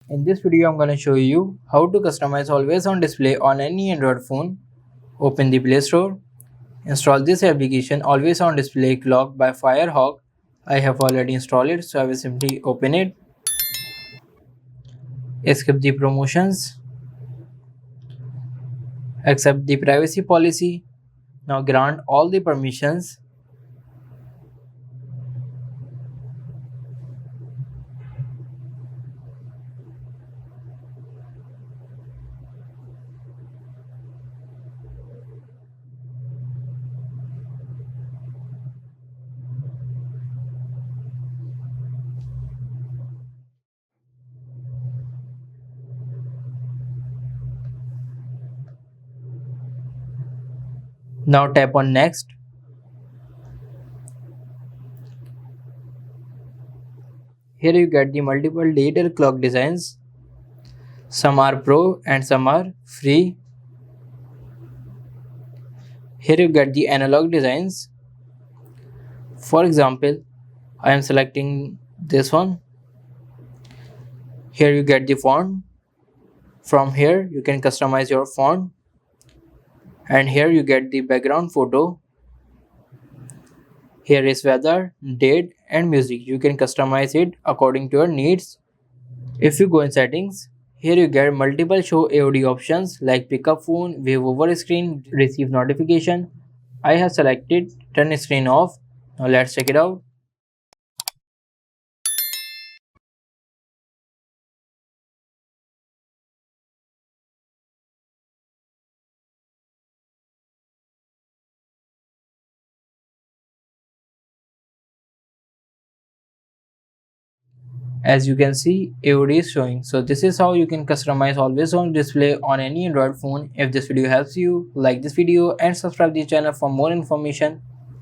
In this video, I'm going to show you how to customize always on display on any Android phone. Open the Play Store. Install this application always on display clock by Firehawk. I have already installed it, so I will simply open it. Skip the promotions. Accept the privacy policy. Now grant all the permissions. Now tap on next. Here you get the multiple digital clock designs. Some are pro and some are free. Here you get the analog designs. For example, I am selecting this one. Here you get the font. From here you can customize your font, and here you get the background photo. Here is weather, date and music. You can customize it according to your needs. If you go in settings, here you get multiple show AOD options like pick up phone, wave over screen, receive notification. I have selected turn screen off. Now let's check it out. As you can see, AOD is showing. So this is how you can customize always on display on any Android phone. If this video helps you, like this video and subscribe the channel for more information.